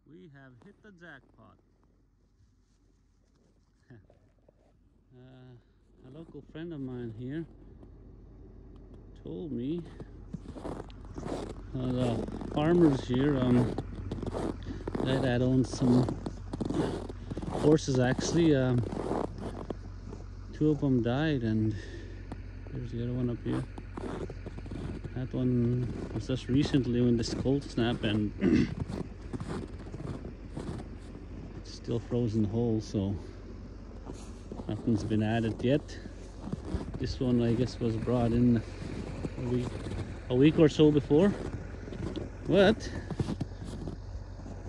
We have hit the jackpot. A local friend of mine here told me the farmers here that owns some horses, actually, two of them died, and there's the other one up here. That one was just recently when this cold snap, and it's still frozen whole, so nothing's been added yet. This one, I guess, was brought in a week or so before. But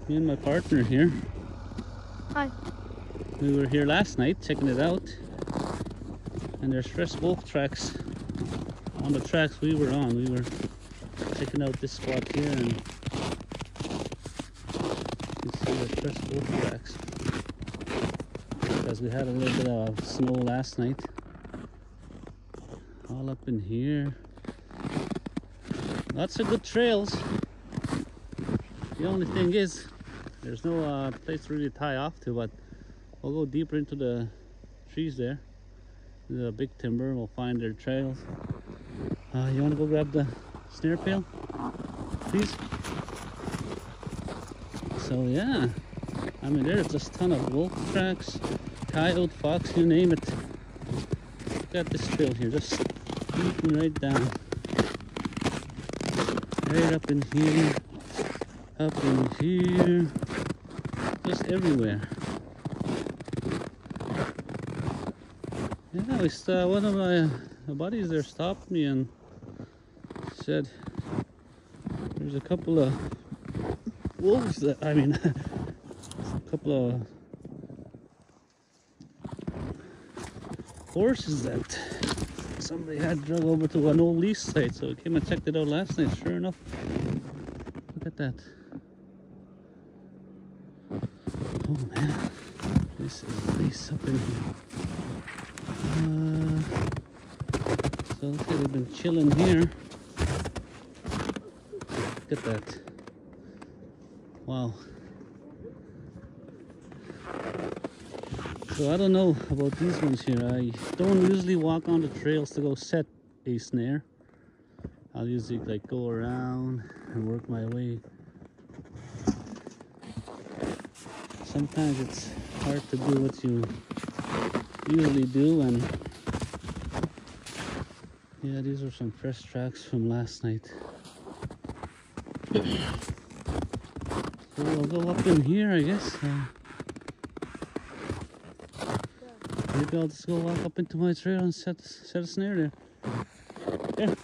me and my partner here, hi, we were here last night checking it out, and there's fresh wolf tracks on the tracks we were on. We were checking out this spot here, and you can see the fresh wolf tracks because we had a little bit of snow last night. All up in here, lots of good trails. The only thing is there's no place to really tie off to, but we'll go deeper into the trees there. The big timber, we'll find their trails. You want to go grab the snare pail, please? So yeah, I mean, there's just a ton of wolf tracks, coyote, fox, you name it. Got this trail here, just leading right down, right up in here, just everywhere. Yeah, one of my buddies there stopped me and said there's a couple of wolves that, I mean, a couple of horses that somebody had drug over to an old lease site, so I came and checked it out last night. Sure enough, look at that. Oh man, this is nice up in here. So looks like they've been chilling here. Look at that. Wow. So I don't know about these ones here. I don't usually walk on the trails to go set a snare. I'll usually like go around and work my way. Sometimes it's hard to do what you usually do, and yeah, these are some fresh tracks from last night. So we'll go up in here, I guess. Maybe I'll just go walk up into my trail and set a snare there. There.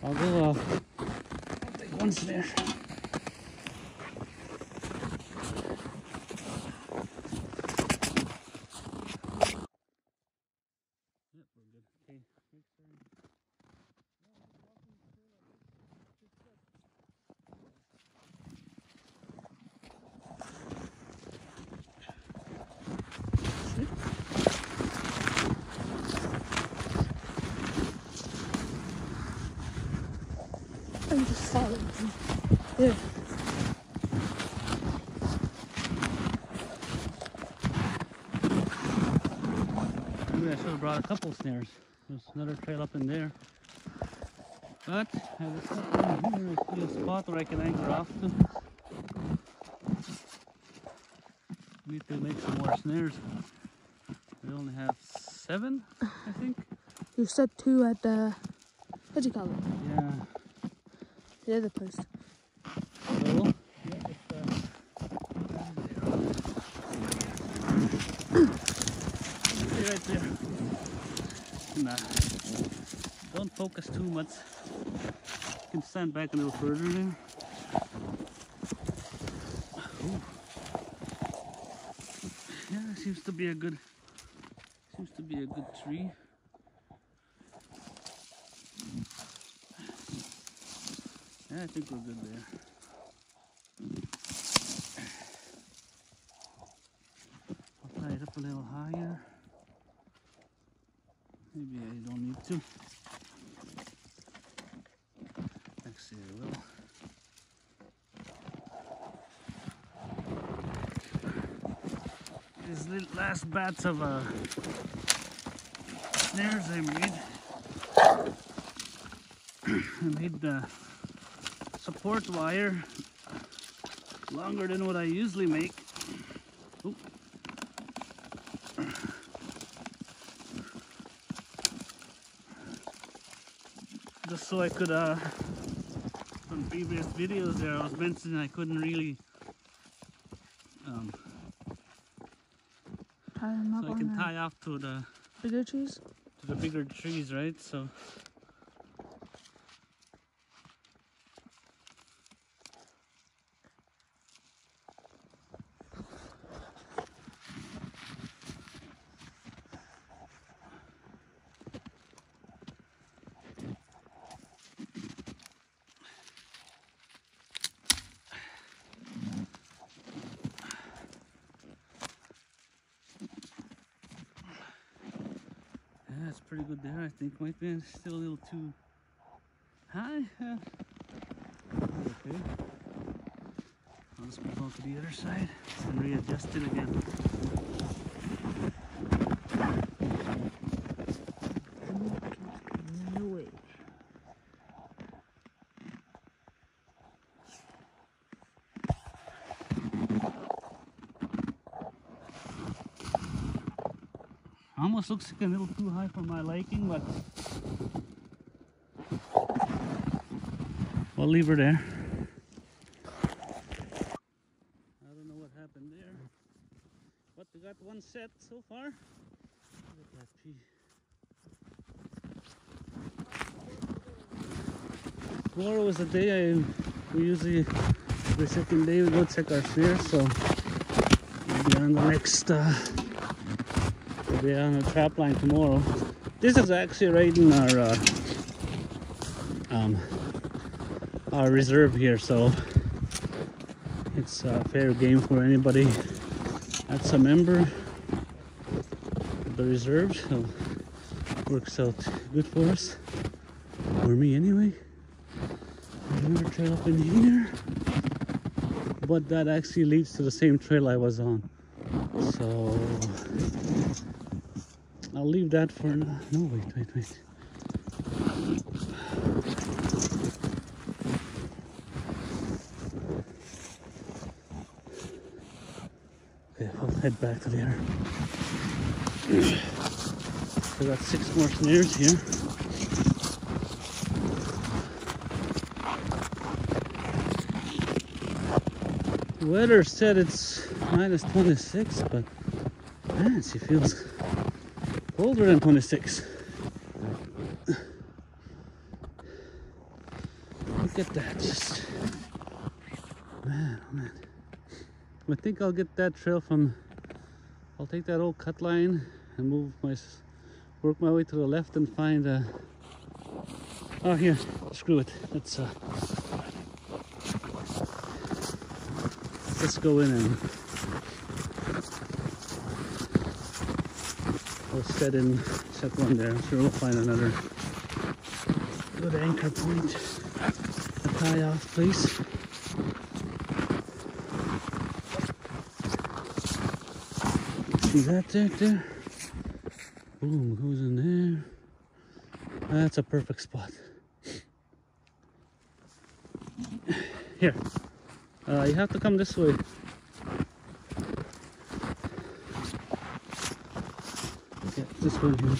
I'll go, I'll take one snare. Yep, we're good. Okay. I'm just following him. There. Maybe I should have brought a couple snares. There's another trail up in there. But I was up in here, I see a spot where I can anchor off to. Need to make some more snares. We only have 7, I think. You said 2 at the, what do you call it? Yeah. The other post. So, yeah, stay right there. Nah, don't focus too much. You can stand back a little further there. Ooh. Yeah, seems to be a good tree. Yeah, I think we're good there. I'll tie it up a little higher. Maybe I don't need to. Actually, I will. last batch of snares I made. I made the support wire longer than what I usually make. Oop. Just so I could, from previous videos there, I was mentioning I couldn't really, Tie them up so I on can the tie off to the bigger trees. bigger trees, right? So. Yeah, it's pretty good there, I think. Might be still a little too high. Okay. I'll just move on to the other side and readjust it again. No way. Almost looks like a little too high for my liking, but I'll leave her there. I don't know what happened there, but we got one set so far. Look at that tree. Tomorrow is the day we usually, the second day we go check our snares, so we'll be on the next, we'll be on a trap line tomorrow. This is actually right in our reserve here, so it's fair game for anybody that's a member of the reserve, so works out good for us, for me anyway. Another trail up in here, but that actually leads to the same trail I was on, so I'll leave that for now. No, wait. Okay, I'll head back to there. We got 6 more snares here. The weather said it's minus 26, but man, she feels colder than 26. Look at that, just man, oh man. I think I'll get that trail from, I'll take that old cut line and work my way to the left and find oh here, screw it, let's go in and we'll set one there. I'm sure we'll find another good anchor point to tie off, please. See that right there? Boom, goes in there. That's a perfect spot. Here, you have to come this way. Yeah, this one here.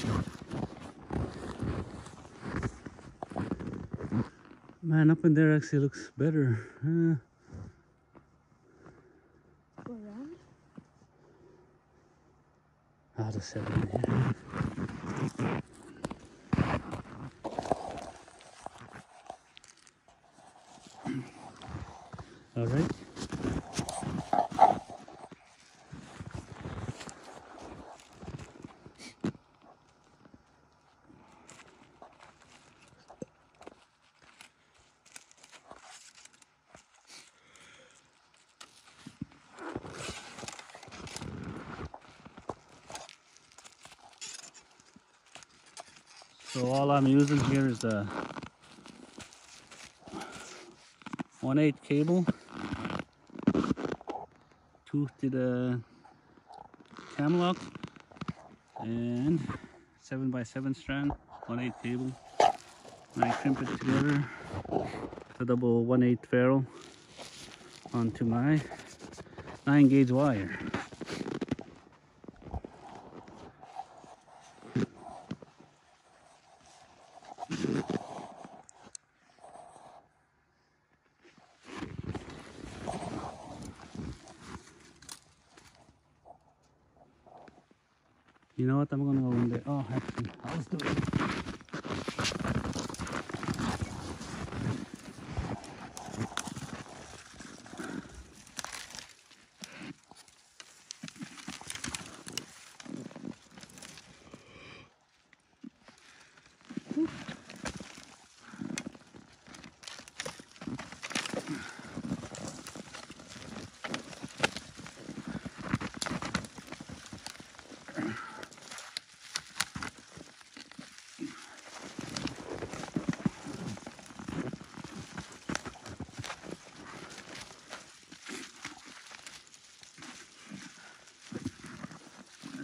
Man, up in there actually looks better. Go around. I'll just set it in here. All right. So all I'm using here is the 1/8 cable, toothed camlock and 7x7 strand, 1/8 cable. And I crimp it together with a double 1/8 ferrule onto my 9-gauge wire. You know what? I'm gonna go in there. Oh, actually, I'll just do it.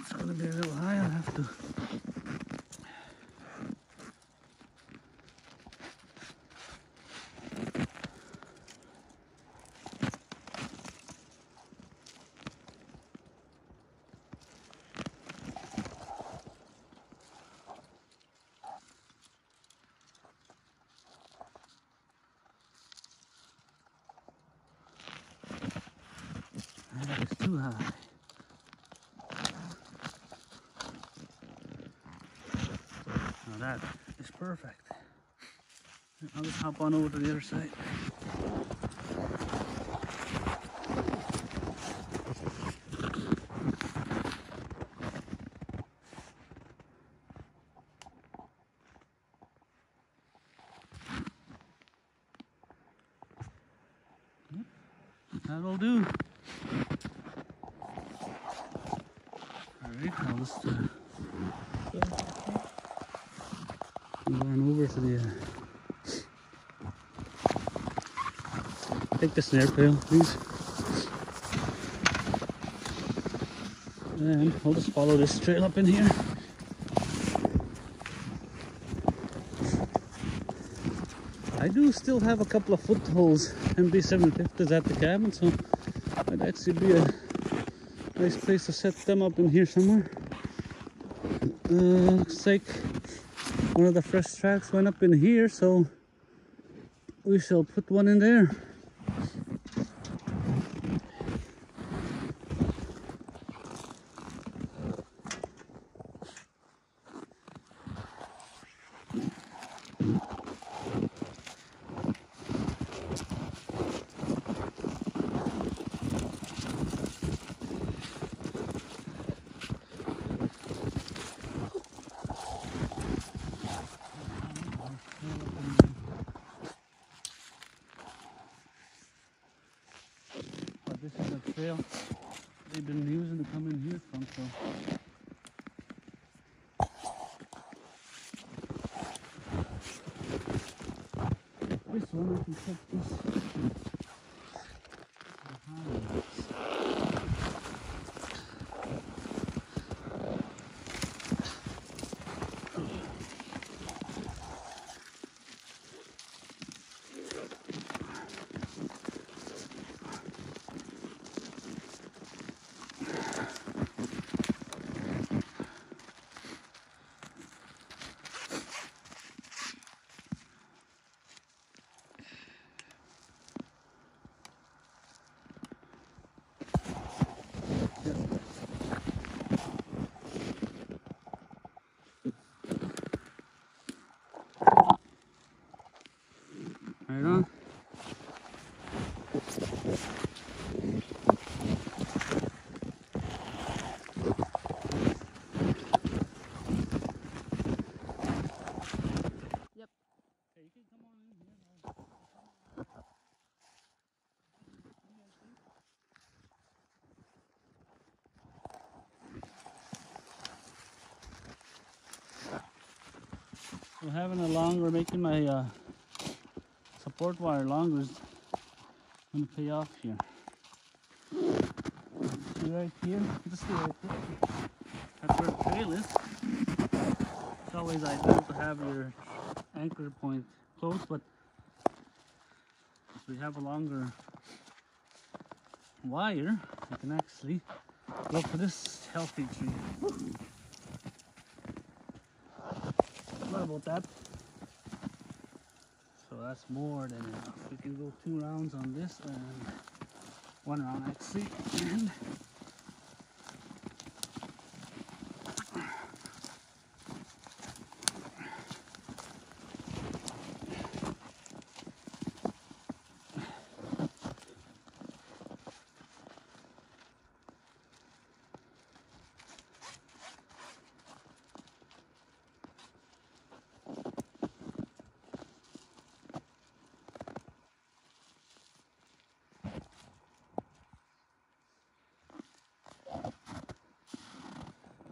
It's gonna be a little high. I'll have to. That is too high. Now that is perfect. I'll just hop on over to the other side. That'll do. Alright, I'll just move on over to the take the snare pail, please. And I'll just follow this trail up in here. I do still have a couple of footholds MB750s at the cabin, so it'd actually be a nice place to set them up in here somewhere. Looks like one of the fresh tracks went up in here, so we shall put one in there. This is a trail they've been using to come in here from, so this one I can check this. Right on. Yep. Okay, you can come on in here. So having a longer, making my support wire longer is going to pay off here. See right here, just right there. That's where the trail is. It's always ideal to have your anchor point close, but if we have a longer wire, you can actually go for this healthy tree. What about that? So that's more than enough. We can go 2 rounds on this and 1 round actually.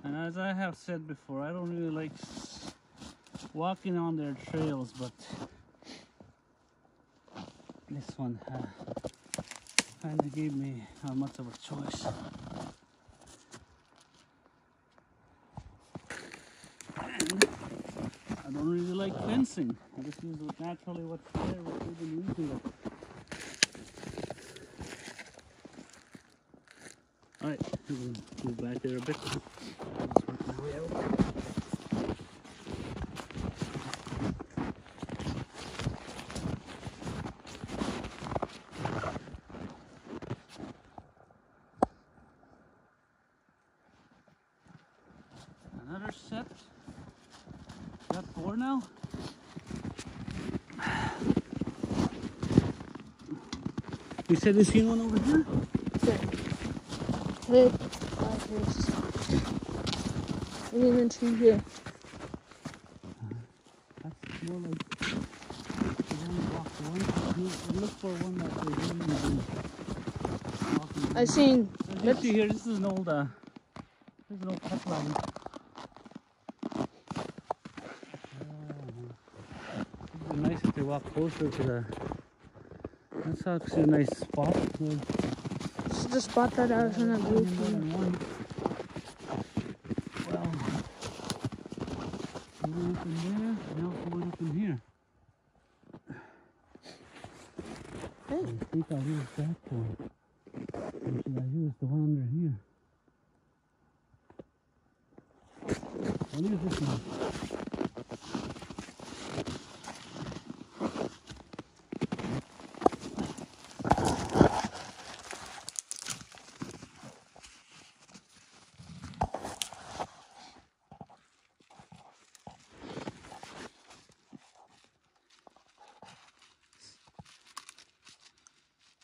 And as I have said before, I don't really like walking on their trails, but this one kind of gave me not much of a choice. And I don't really like fencing. I just use naturally what's there, what we've been using it. Alright, we'll move back there a bit. Just work my way out. Another set. Got 4 now. You said you seen one over here? Hit 5 years. And even 2 here. That's more like look for one that we're really walking. I seen. Let's see here. This is an old cut line. It'd be nice if they walk closer to the. That's actually a nice spot. This is the spot that I was gonna go for. Well, one up in there, and also one up in here. Hey. I think I'll use that one. Or should I use the one under here? I'll use this one.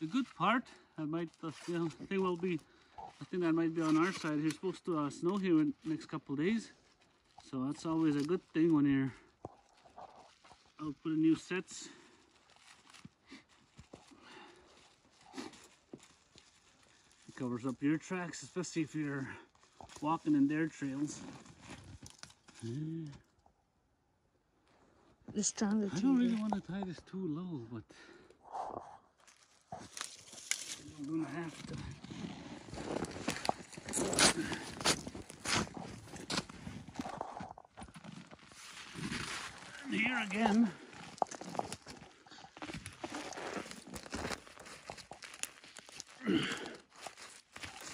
The good part, I might, thing will be, I think that might be on our side. It's supposed to snow here in the next couple of days, so that's always a good thing when you're out putting new sets. It covers up your tracks, especially if you're walking in their trails. The stronger I don't really want to tie this too low, but I'm gonna have to. And here again,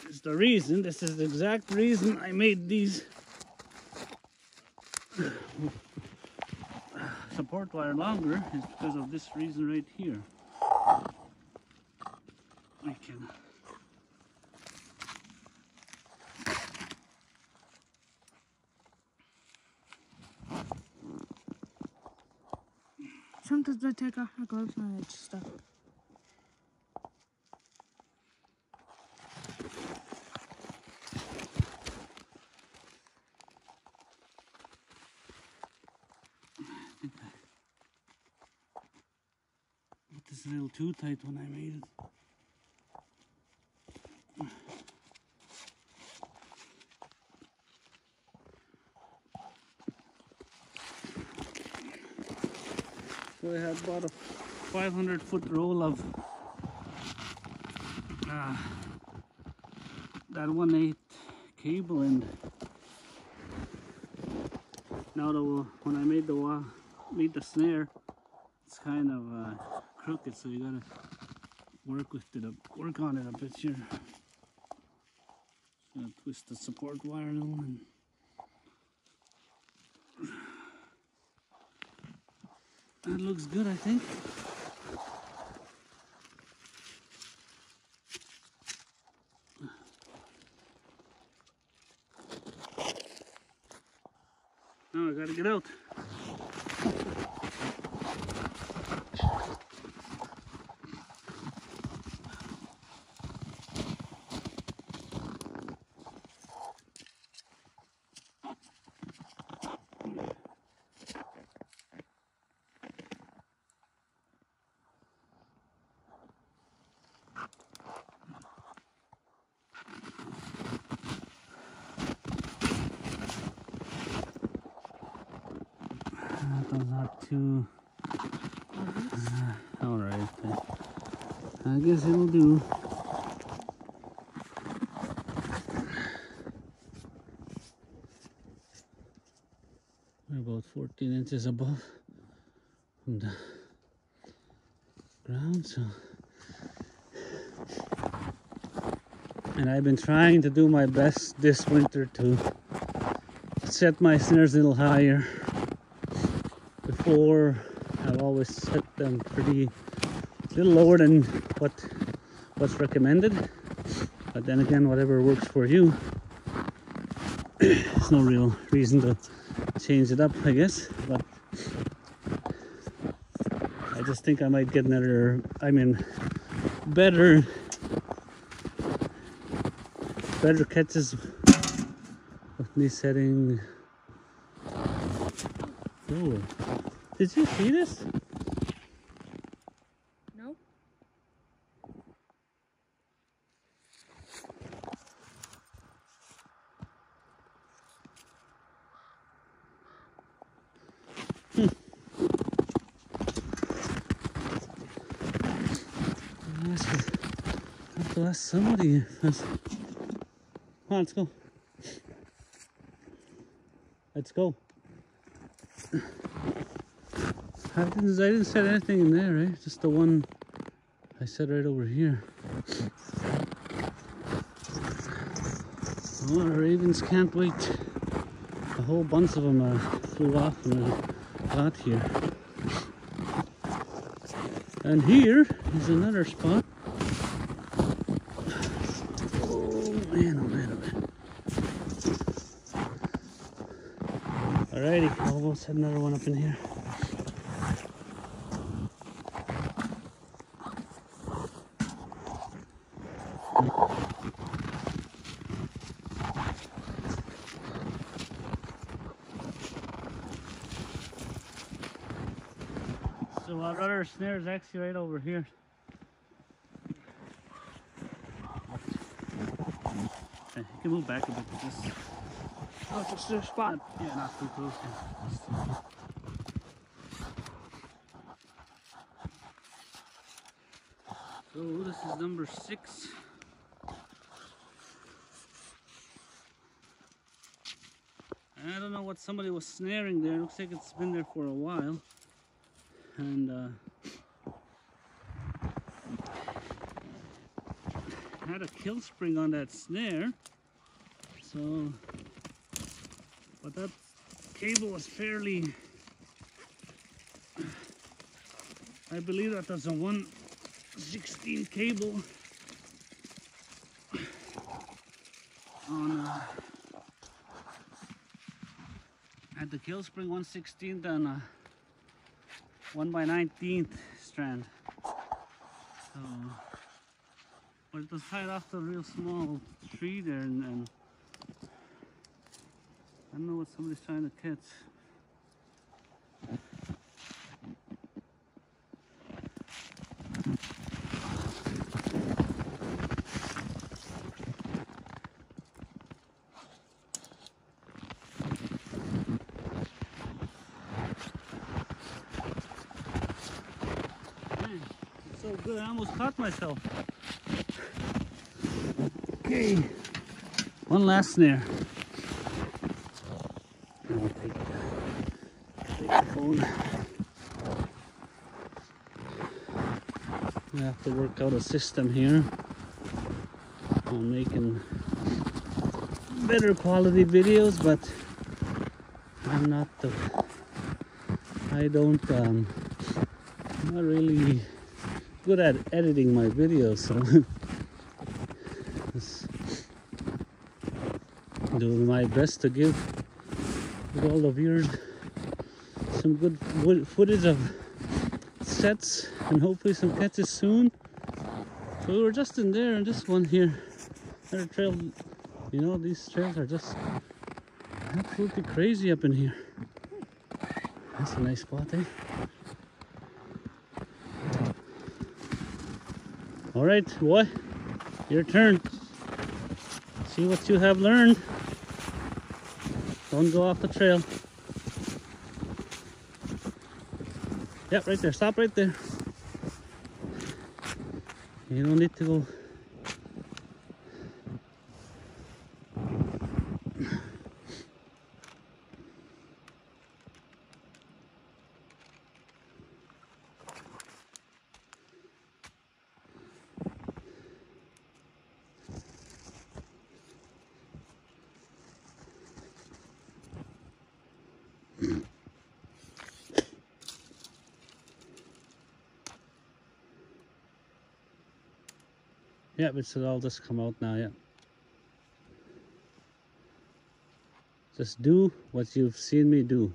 this is the reason, this is the exact reason I made these support wire longer, is because of this reason right here. I can Sometimes I take off my gloves and I just stuff. This is a little too tight when I made it. So I had bought a 500-foot roll of that 1/8 cable, and now when I made the snare, it's kind of crooked, so you gotta work on it a bit here. Gonna twist the support wire now, and that looks good, I think. Now I gotta get out. That was not too... Alright, I guess it'll do. We're about 14 inches above from the ground, so... And I've been trying to do my best this winter to set my snares a little higher. Before, I've always set them a little lower than what's recommended. But then again, whatever works for you, there's no real reason to change it up, I guess. But I just think I might get better catches with me setting lower. Did you see this? No. I have to ask somebody. Come on, let's go. Let's go. I didn't set anything in there, right? Just the one I set right over here. Oh, the ravens can't wait. A whole bunch of them flew off when I got here. And here is another spot. Oh man, oh man, oh man. Alrighty, almost had another one up in here. So our other snare is actually right over here. Okay, you can move back a bit to this. Oh, just a spot. Yeah, not too close. So this is number 6. I don't know what somebody was snaring there. It looks like it's been there for a while. And had a kill spring on that snare. So, but that cable was fairly, I believe that was a 1/16 cable on at the kill spring 1/16 and a 1/19 strand. So, but it was tied off to a real small tree there, and I don't know what somebody's trying to catch. Man, it's so good, I almost caught myself. Okay. One last snare. I'll take the phone. I have to work out a system here on making better quality videos, but I'm not I'm not really good at editing my videos, so just doing my best to give all the viewers some good footage of sets and hopefully some catches soon. So we were just in there, and this one here, another trail. You know, these trails are just absolutely crazy up in here. That's a nice spot, eh? All right, boy, your turn. See what you have learned. Don't go off the trail. Yep, right there. Stop right there. You don't need to go. Yeah, it should all just come out now, yeah. Just do what you've seen me do.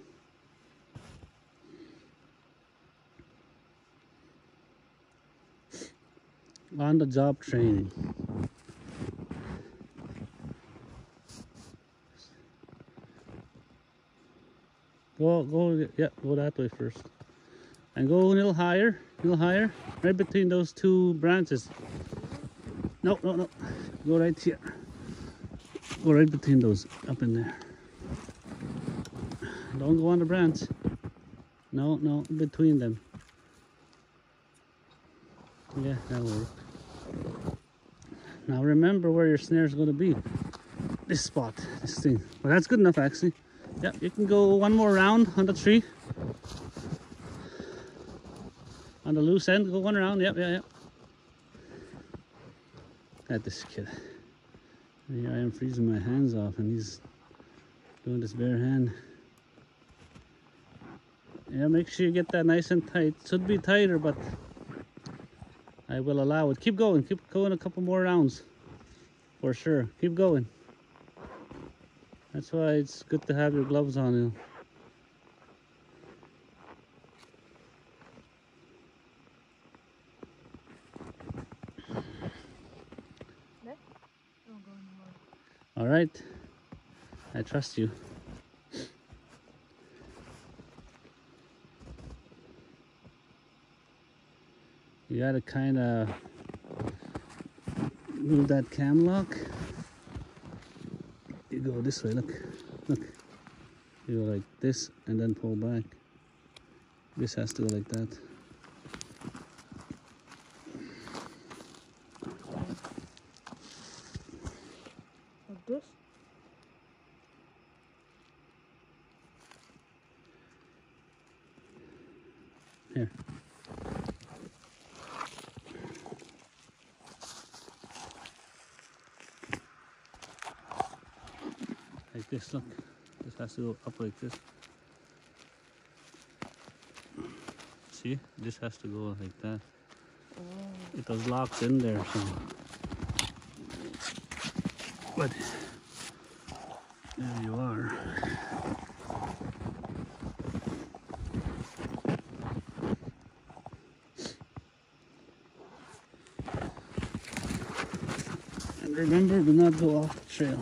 On the job training. Go, yeah, go that way first. And go a little higher, right between those two branches. No. Go right here. Go right between those, up in there. Don't go on the branch. No, between them. Yeah, that'll work. Now remember where your snare is going to be. This spot, this thing. Well, that's good enough, actually. Yeah, you can go one more round on the tree. On the loose end, go one round. Yep. At this kid. Here I am freezing my hands off, and he's doing this bare hand. Yeah, make sure you get that nice and tight. Should be tighter, but I will allow it. Keep going a couple more rounds. For sure, keep going. That's why it's good to have your gloves on you. All right, I trust you. You gotta kind of move that cam lock. You go this way, look. You go like this and then pull back. This has to go like that. Like this? Here. Like this, look. This has to go up like this. See? This has to go like that. It was locked in there, so. But there you are. And remember, do not go off the trail.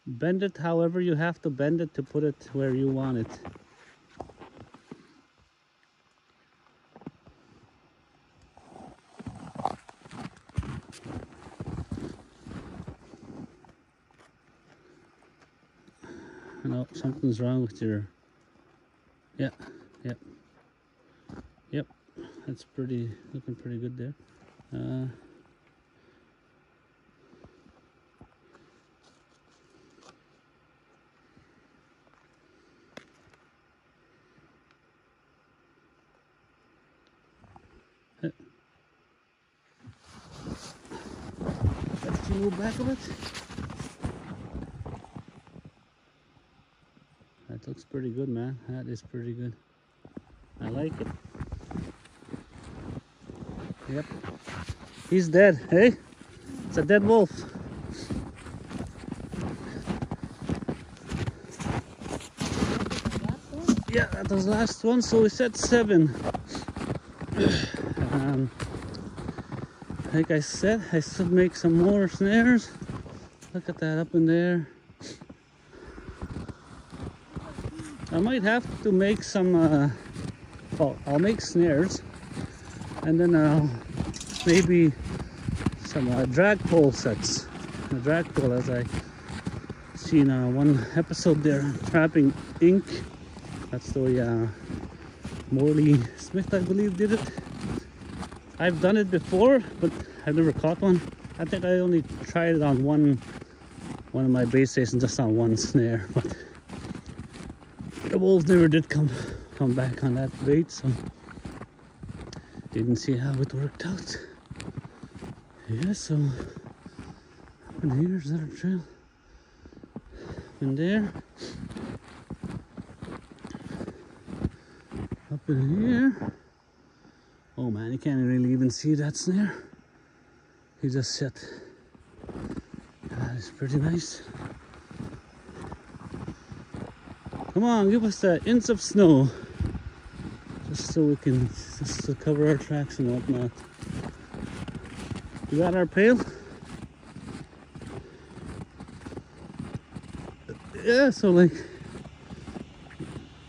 Bend it however you have to bend it to put it where you want it. No, something's wrong with your... Yep. That's looking pretty good there. Let's move back a bit. That looks pretty good, man. That is pretty good. I like it. Yep. He's dead, hey? It's a dead wolf. Yeah, that was the last one, so we said 7. Like I said, I should make some more snares. Look at that up in there. I might have to make some, well, I'll make snares, and then I'll maybe some drag pole sets. A drag pole, as I seen one episode there, Trapping Inc. That's the way Morley Smith, I believe, did it. I've done it before, but I've never caught one. I think I only tried it on one of my bait stations, just on one snare. But the wolves never did come back on that bait, so didn't see how it worked out. Yeah, so up in here, is that a trail? Up in there. Up in here. Oh man, you can't really even see that snare. He just set. That is pretty nice. Come on, give us the inch of snow. Just so we can, just to cover our tracks and whatnot. We got our pail. Yeah, so like,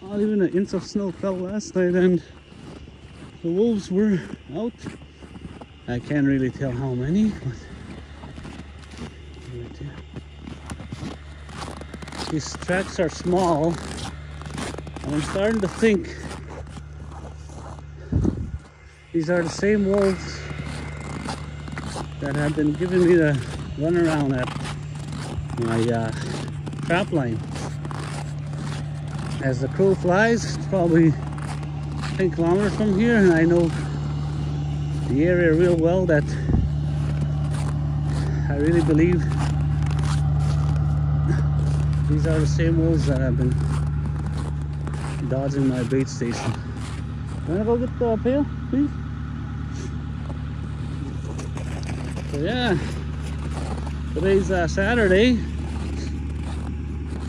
not even an inch of snow fell last night, and the wolves were out. I can't really tell how many, but right there. These tracks are small, and I'm starting to think these are the same wolves that have been giving me the runaround at my trap line. As the crow flies, it's probably 10 kilometers from here, and I know the area real well, that I really believe these are the same wolves that have been dodging my bait station. You wanna go get the pail, please? So yeah, today's Saturday.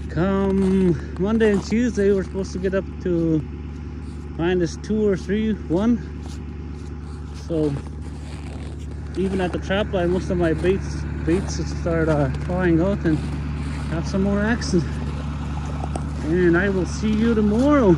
Come Monday and Tuesday, we're supposed to get up to -2 or 3, 1. So even at the trap line, most of my baits start flying out and have some more action. And I will see you tomorrow.